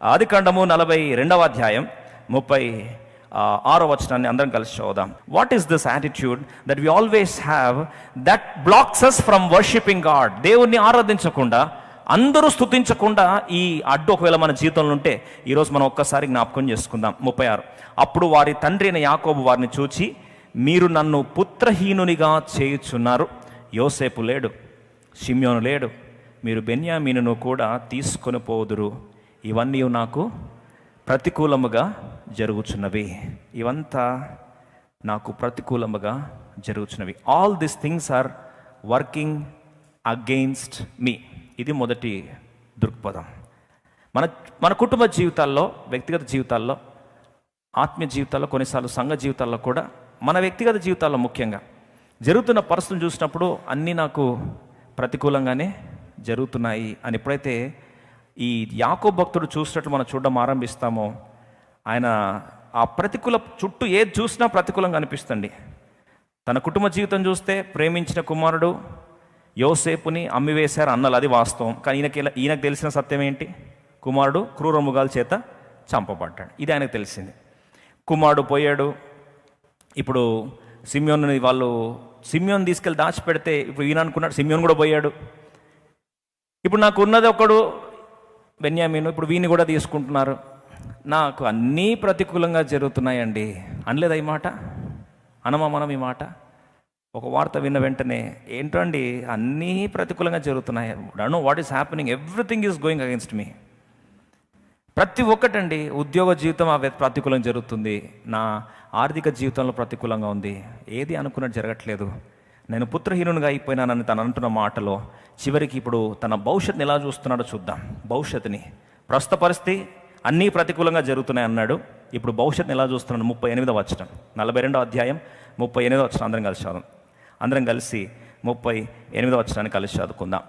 ఆదికాండము 42వ అధ్యాయం 36వ వచనాన్ని అందరం కలిసి చూద్దాం. What is this attitude that we always have that blocks us from worshipping God? దేవుణ్ణి ఆరాధించకుండా, అందరూ స్తుతించకుండా ఈ అడ్డు ఒకవేళ మన జీవితంలో ఉంటే ఈరోజు మనం ఒక్కసారి జ్ఞాపకం చేసుకుందాం. 36. అప్పుడు వారి తండ్రి అయిన యాకోబు వారిని చూచి, మీరు నన్ను పుత్రహీనునిగా చేయుచున్నారు. యోసేపు లేడు, షిమ్యోను లేడు, మీరు బెన్యామీనును కూడా తీసుకొని పోదురు. ఇవన్నీ నాకు ప్రతికూలముగా జరుగుచున్నవి. ఇవంతా నాకు ప్రతికూలముగా జరుగుచున్నవి. All these things are working against me. ఇది మొదటి దృక్పథం. మన కుటుంబ జీవితాల్లో, వ్యక్తిగత జీవితాల్లో, ఆత్మీయ జీవితాల్లో, కొన్నిసార్లు సంఘ జీవితాల్లో కూడా, మన వ్యక్తిగత జీవితాల్లో ముఖ్యంగా జరుగుతున్న పరిస్థితులు చూసినప్పుడు అన్నీ నాకు ప్రతికూలంగానే జరుగుతున్నాయి అని ఎప్పుడైతే ఈ యాకోబు భక్తుడు చూసినట్లు మనం చూడడం ఆరంభిస్తామో, ఆయన ఆ ప్రతికూల చుట్టూ ఏది చూసినా ప్రతికూలంగా అనిపిస్తుంది. తన కుటుంబ జీవితం చూస్తే ప్రేమించిన కుమారుడు యోసేపుని అమ్మివేశారు అన్నలు, అది వాస్తవం. కానీ ఈయనకు తెలిసిన సత్యం ఏంటి? కుమారుడు క్రూర మృగాల చేత చంపబడ్డాడు. ఇది ఆయనకు తెలిసింది. కుమారుడు పోయాడు. ఇప్పుడు సిమ్యోన్ తీసుకెళ్ళి దాచిపెడితే ఇప్పుడు ఈయన అనుకున్నాడు సిమ్యోన్ కూడా పోయాడు. ఇప్పుడు నాకు ఉన్నది ఒకడు బెన్యామీను, ఇప్పుడు వీని కూడా తీసుకుంటున్నారు. నాకు అన్నీ ప్రతికూలంగా జరుగుతున్నాయండి అనలేదా? ఈ మాట అనమా మనం? ఈ మాట ఒక వార్త విన్న వెంటనే ఏంటండి అన్నీ ప్రతికూలంగా జరుగుతున్నాయి, I know what is happening, everything is going against మీ. ప్రతి ఒక్కటండి. ఉద్యోగ జీవితం ప్రతికూలంగా జరుగుతుంది, నా ఆర్థిక జీవితంలో ప్రతికూలంగా ఉంది, ఏది అనుకున్నట్టు జరగట్లేదు, నేను పుత్రహీనునిగా అయిపోయినానని తను అంటున్న మాటలో చివరికి ఇప్పుడు తన భవిష్యత్తుని ఎలా చూస్తున్నాడో చూద్దాం. భవిష్యత్తుని, ప్రస్తుత పరిస్థితి అన్నీ ప్రతికూలంగా జరుగుతున్నాయి అన్నాడు. ఇప్పుడు భవిష్యత్తుని ఎలా చూస్తున్నాడు? 38వ వచనం, 42వ అధ్యాయం 38వ వచనం అందరం కలిసి 38వ వచనాన్ని కలిసి చదువుకుందాం.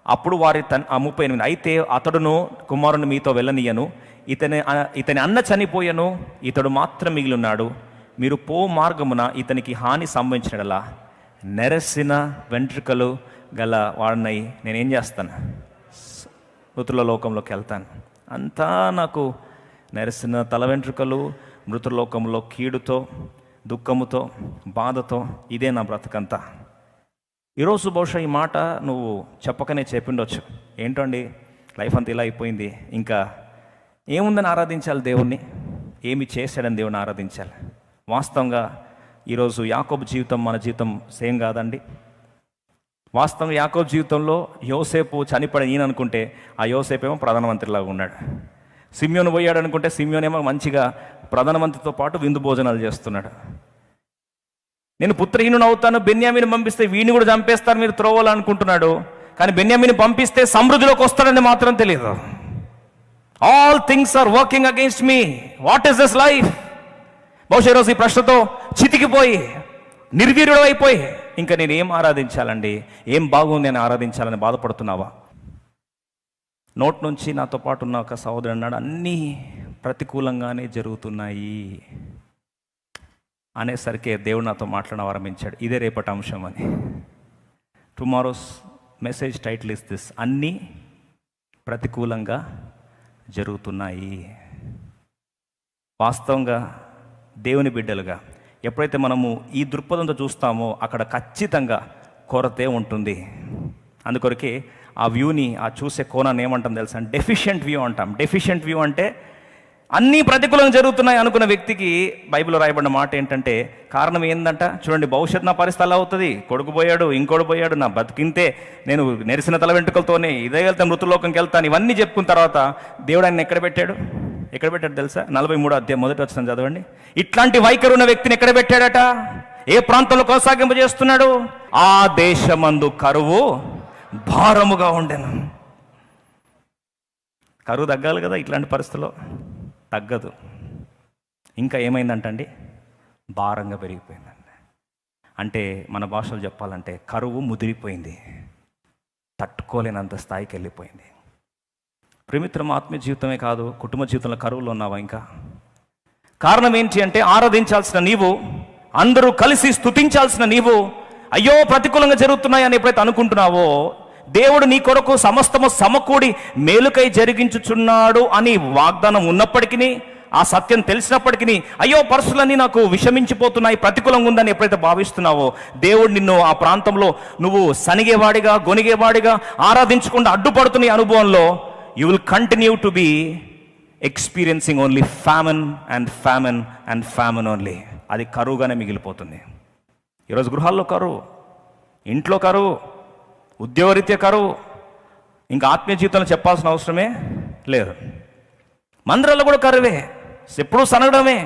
అప్పుడు వారి 38, అయితే అతడును కుమారుని మీతో వెళ్ళనీయను, ఇతని అన్న చనిపోయను, ఇతడు మాత్రం మిగిలిన్నాడు. మీరు పో మార్గమున ఇతనికి హాని సంభవించినలా నెరసిన వెంట్రుకలు గల వాడినై నేనేం చేస్తాను? మృతుల లోకంలోకి వెళ్తాను. అంతా నాకు నెరసిన తల వెంట్రుకలు, మృతులోకంలో కీడుతో, దుఃఖముతో, బాధతో, ఇదే నా బ్రతకంతా. ఈరోజు బహుశా ఈ మాట నువ్వు చెప్పకనే చెప్పిండొచ్చు. ఏంటండి లైఫ్ అంతా ఇలా అయిపోయింది, ఇంకా ఏముందని ఆరాధించాలి దేవుణ్ణి, ఏమి చేశాడని దేవుని ఆరాధించాలి. వాస్తవంగా ఈరోజు యాకోబు జీవితం మన జీవితం సేమ్ కాదండి. వాస్తవంగా యాకోబు జీవితంలో యోసేపు చనిపడి ఈయన అనుకుంటే ఆ యోసేపు ఏమో ప్రధానమంత్రిలాగా ఉన్నాడు. సిమ్యోను పోయాడు అనుకుంటే సిమ్యోన్ ఏమో మంచిగా ప్రధానమంత్రితో పాటు విందు భోజనాలు చేస్తున్నాడు. నేను పుత్రహీనుడు అవుతాను, బెన్యామీని పంపిస్తే వీడిని కూడా చంపేస్తారు మీరు త్రోవాలనుకుంటున్నాడు. కానీ బెన్యామీని పంపిస్తే సమృద్ధిలోకి వస్తాడని మాత్రం తెలియదు. All things are working against me. What is this life? బహుశా ఈరోజు ఈ ప్రశ్నతో చితికిపోయి నిర్వీర్యుడు అయిపోయి ఇంకా నేను ఏం ఆరాధించాలండి, ఏం బాగుంది అని ఆరాధించాలని బాధపడుతున్నావా? నోట్ నుంచి నాతో పాటు ఉన్న ఒక సహోదరుడు అన్నాడు, అన్నీ ప్రతికూలంగానే జరుగుతున్నాయి అనేసరికి దేవుడు నాతో మాట్లాడడం ఆరంభించాడు. ఇదే రేపటి అంశం అని. Tomorrow's message title is this, అన్నీ ప్రతికూలంగా జరుగుతున్నాయి. వాస్తవంగా దేవుని బిడ్డలుగా ఎప్పుడైతే మనము ఈ దృక్పథంతో చూస్తామో అక్కడ ఖచ్చితంగా కొరతే ఉంటుంది. అందుకొరకే ఆ వ్యూని, ఆ చూసే కోణాన్ని ఏమంటాం తెలుసా? డెఫిషియెంట్ వ్యూ అంటాం. డెఫిషియెంట్ వ్యూ అంటే అన్నీ ప్రతికూలంగా జరుగుతున్నాయి అనుకున్న వ్యక్తికి బైబిల్లో రాయబడిన మాట ఏంటంటే, కారణం ఏందంట చూడండి, భవిష్యత్తు నా పరిస్థితి అలా అవుతుంది, కొడుకు పోయాడు, ఇంకోడు పోయాడు, నా బతికింతే, నేను నెరిసిన తల వెంట్రుకలతోనే ఇదే వెళ్తాను, మృతులోకంకి వెళ్తాను, ఇవన్నీ చెప్పుకున్న తర్వాత దేవుడు ఆయన ఎక్కడ పెట్టాడు తెలుసా? 43వ అధ్యాయం 1వ వచనం చదవండి. ఇట్లాంటి వైఖరి ఉన్న వ్యక్తిని ఎక్కడ పెట్టాడట? ఏ ప్రాంతంలో కొనసాగింపజేస్తున్నాడు? ఆ దేశమందు కరువు భారముగా ఉండెను. కరువు తగ్గాలి కదా, ఇట్లాంటి పరిస్థితుల్లో తగ్గదు. ఇంకా ఏమైందంటండి? భారంగా పెరిగిపోయిందండి. అంటే మన భాషలో చెప్పాలంటే కరువు ముదిరిపోయింది, తట్టుకోలేనంత స్థాయికి వెళ్ళిపోయింది. ప్రేమిత్రం, ఆత్మీయ జీవితమే కాదు, కుటుంబ జీవితంలో కరువులో ఉన్నావా ఇంకా? కారణం ఏంటి అంటే, ఆరాధించాల్సిన నీవు, అందరూ కలిసి స్తుతించాల్సిన నీవు, అయ్యో ప్రతికూలంగా జరుగుతున్నాయి అని ఎప్పుడైతే అనుకుంటున్నావో దేవుడు నీ కొరకు సమస్తము సమకూడి మేలుకై జరిగించుచున్నాడు అని వాగ్దానం ఉన్నప్పటికీ, ఆ సత్యం తెలిసినప్పటికీ, అయ్యో పరిస్థితులన్నీ నాకు విషమించిపోతున్నాయి, ప్రతికూలంగా ఉందని ఎప్పుడైతే భావిస్తున్నావో, దేవుడు నిన్ను ఆ ప్రాంతంలో నువ్వు సనిగేవాడిగా, గొనిగేవాడిగా, ఆరాధించకుండా అడ్డుపడుతున్న అనుభవంలో you will continue to be experiencing only famine and famine and famine only. అది కరువుగానే మిగిలిపోతుంది. ఈరోజు గృహాల్లో కరువు, ఇంట్లో కరువు, ఉద్యోగరీత్యా కరువు, ఇంకా ఆత్మీయ జీవితంలో చెప్పాల్సిన అవసరమే లేదు. మందిరాల్లో కూడా కరువే, ఎప్పుడు సనగడమే,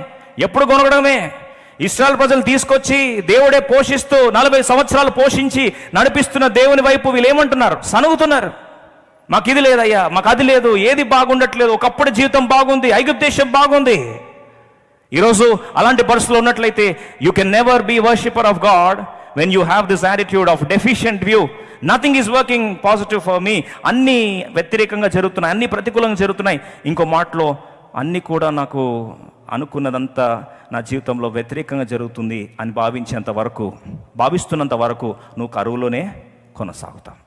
ఎప్పుడు కొనగడమే. ఇశ్రాయేల్ ప్రజలు తీసుకొచ్చి దేవుడే పోషిస్తూ 40 సంవత్సరాలు పోషించి నడిపిస్తున్న దేవుని వైపు వీళ్ళు ఏమంటున్నారు? సనుగుతున్నారు. మాకు ఇది లేదయ్యా, మాకు అది లేదు, ఏది బాగుండట్లేదు, ఒకప్పుడు జీవితం బాగుంది, ఐగుప్తు దేశం బాగుంది. ఈరోజు అలాంటి పరిస్థితులు ఉన్నట్లయితే you can never be worshipper of God when you have this attitude of deficient view. Nothing is working positive for me. అన్నీ వ్యతిరేకంగా జరుగుతున్నాయి, అన్నీ ప్రతికూలంగా జరుగుతున్నాయి. ఇంకో మాటలో అన్నీ కూడా నాకు అనుకున్నదంతా నా జీవితంలో వ్యతిరేకంగా జరుగుతుంది అని భావించేంత వరకు, భావిస్తున్నంత వరకు నువ్వు కరువులోనే కొనసాగుతావు.